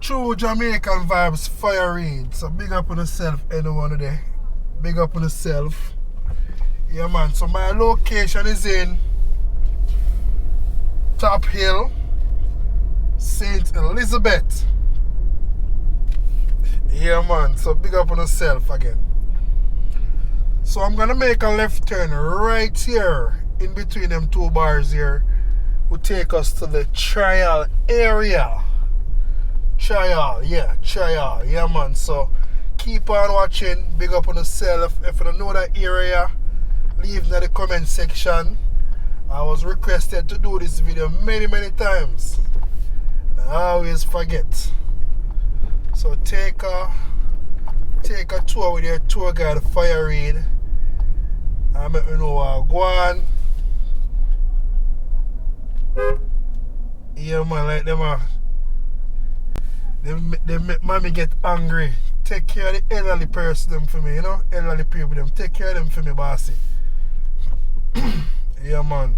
True Jamaican vibes, fire read. So big up on yourself, anyone today. Big up on yourself. Yeah, man. So my location is in Top Hill, St. Elizabeth. Yeah, man. So big up on yourself again. So I'm gonna make a left turn right here in between them two bars here. Will take us to the trial area. Trial, yeah, man. So keep on watching. Big up on yourself. If you don't know that area, leave in the comment section. I was requested to do this video many times. I always forget. So take a tour with your tour guide, Fire Read. I make you know go on. Yeah, man, like them they make mommy get angry. Take care of the elderly person them for me, you know? Elderly people them. Take care of them for me, bossy. Yeah, man.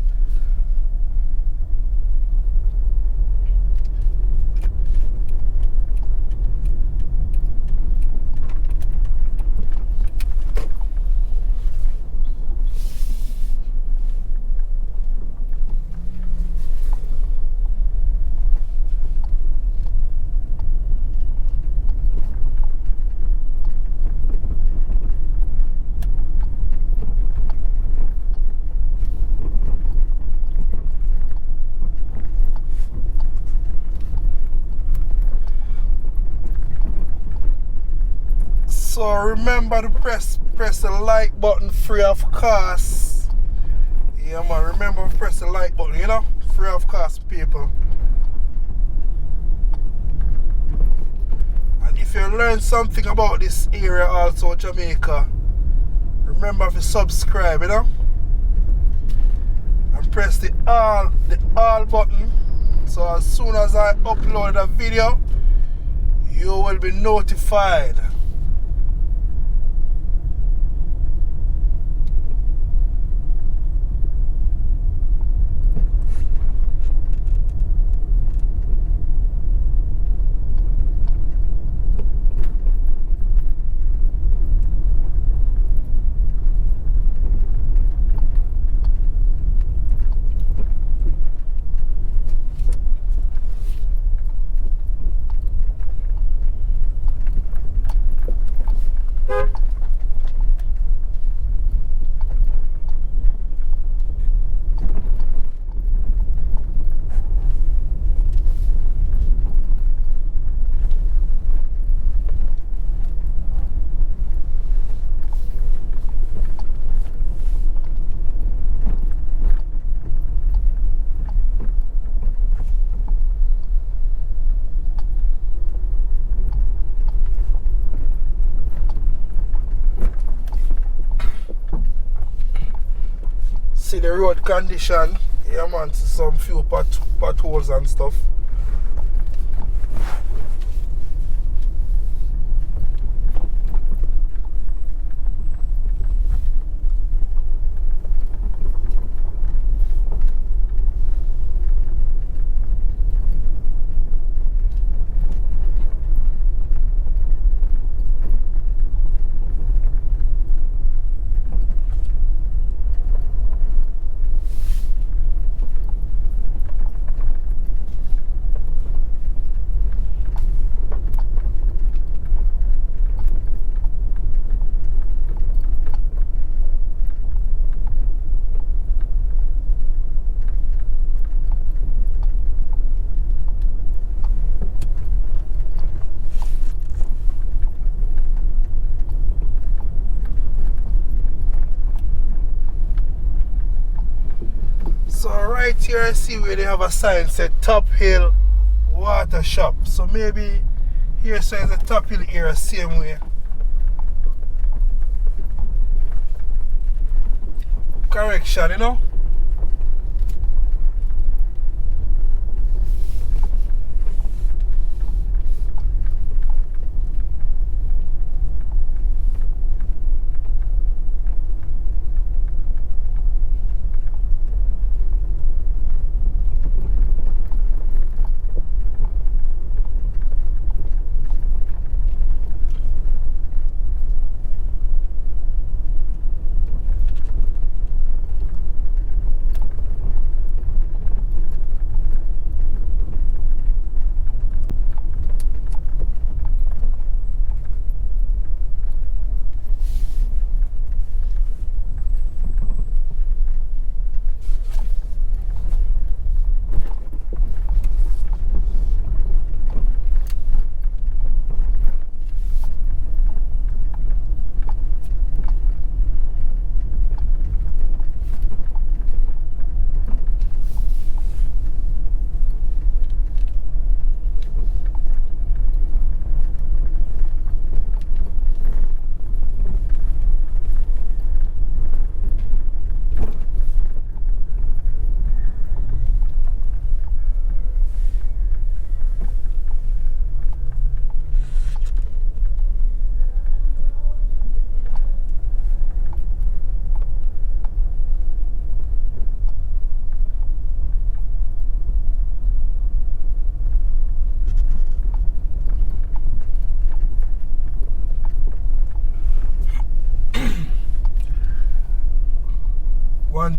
So remember to press the like button, free of cost. Yeah, man, remember to press the like button, you know? Free of cost, people. And if you learn something about this area also, Jamaica, remember to subscribe, you know? And press the all button. So as soon as I upload a video, you will be notified. See the road condition. Yeah, man, some few potholes and stuff. So right here I see where they have a sign said Top Hill Water Shop. So maybe here says the Top Hill area same way. Correction, you know?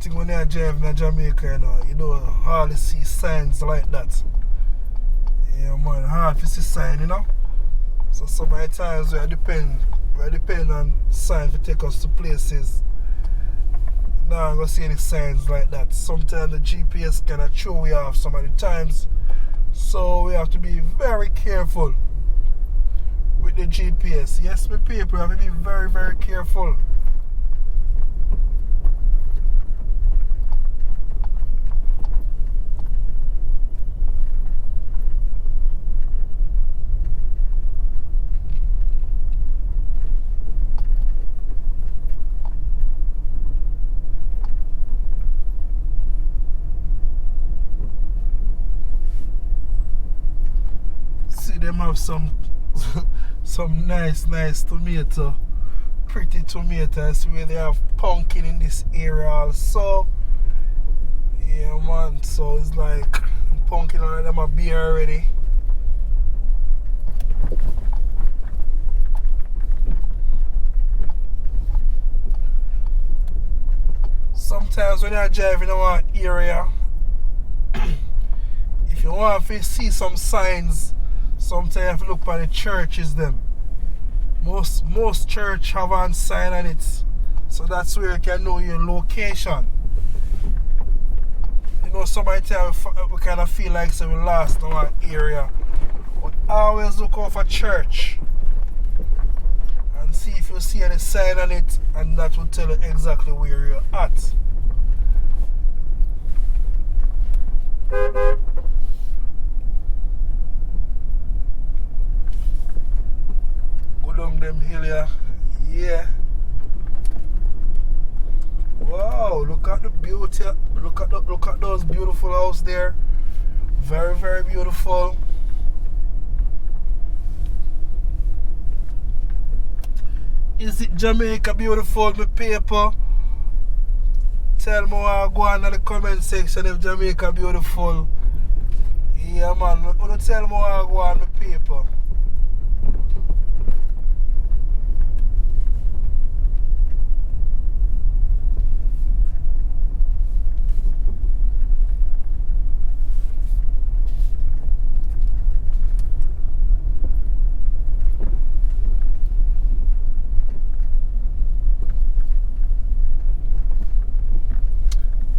thing when you're driving in Jamaica, you know, you don't hardly see signs like that. Yeah, man, hard to see sign, you know. So some of the times we depend on signs to take us to places. Now I'm gonna see any signs like that. Sometimes the GPS kind of throw you off some of the times. So we have to be very careful with the GPS. Yes, my people, we have to be very, very careful. See them have some some nice tomato, pretty tomatoes. Where they have pumpkin in this area also. Yeah, man. So it's like pumpkin and them are beer already. Sometimes when you're driving in our area, if you want to see some signs, sometimes you have to look at the churches them. Most church have a sign on it. So that's where you can know your location. You know, some of the time we kind of feel like so we lost in our area. But always look out for church. And see if you see any sign on it, and that will tell you exactly where you're at. Go down them hill here. Yeah. Wow, look at the beauty. Look at those beautiful houses there. Very, very beautiful. Is it Jamaica beautiful, my people? Tell me what I go on in the comment section if Jamaica beautiful. Yeah, man. Don't tell me what I go on, my people.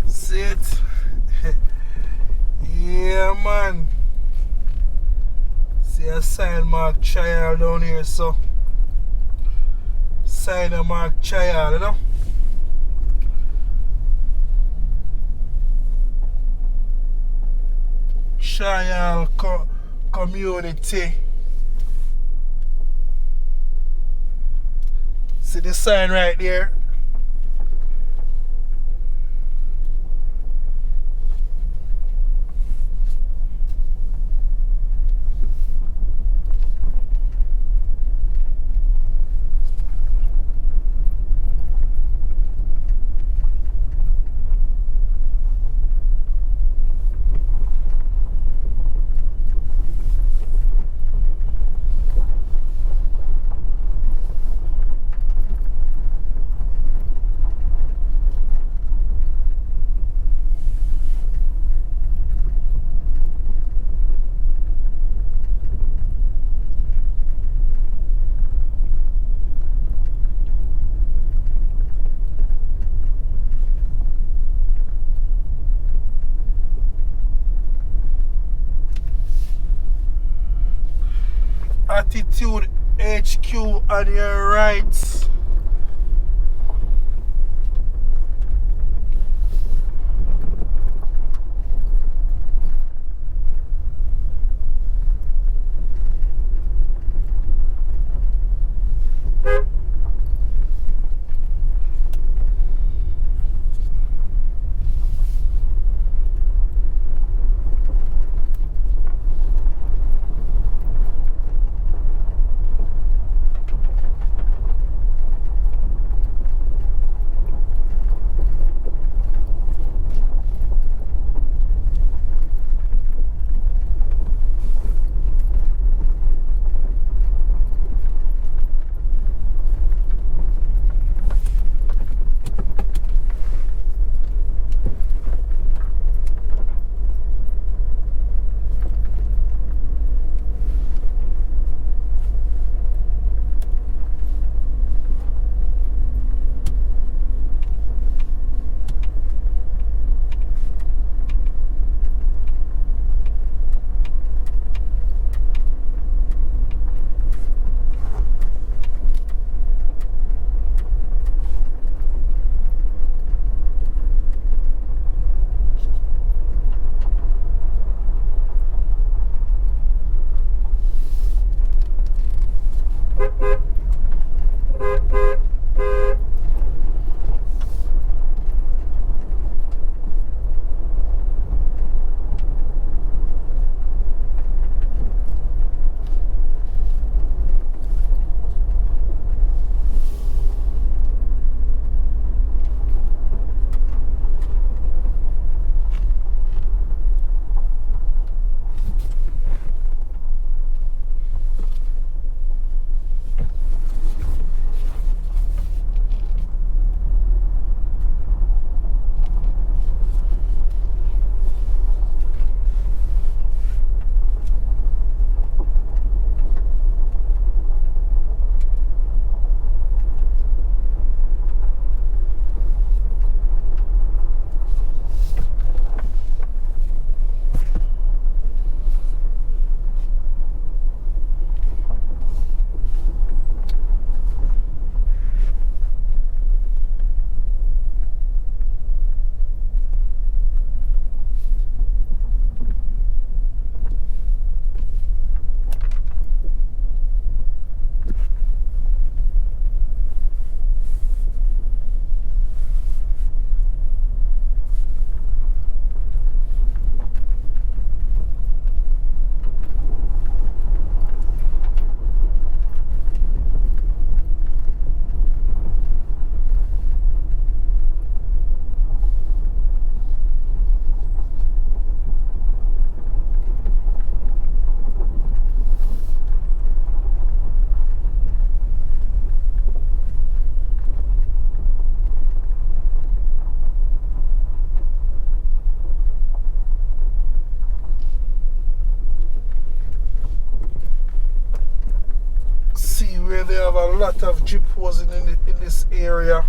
See it? Yeah, man. See a sign mark child down here, so. Sign mark child, you know? Child community. See the sign right there? Attitude HQ on your right. a lot of drip hosing in this area.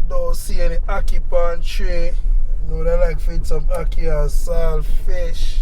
Don't see any ackee pan tray. You know they like feed some ackee and salt fish.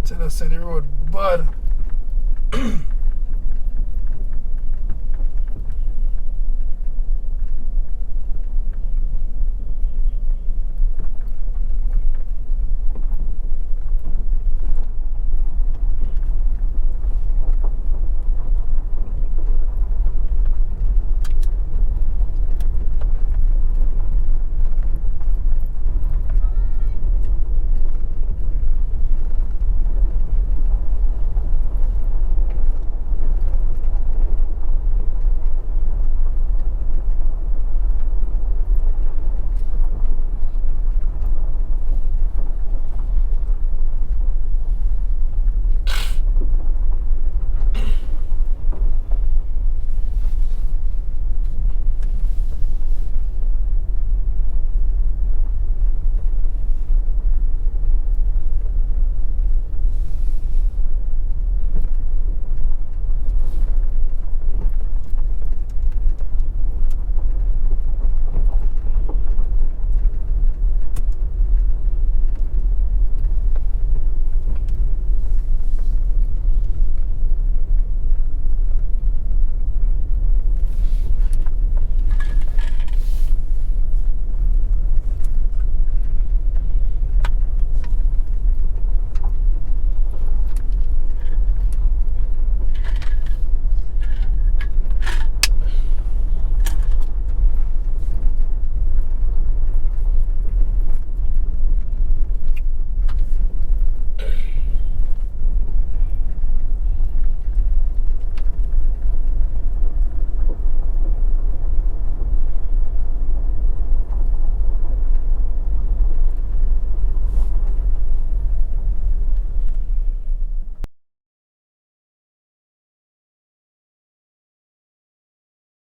Tell us the road bad.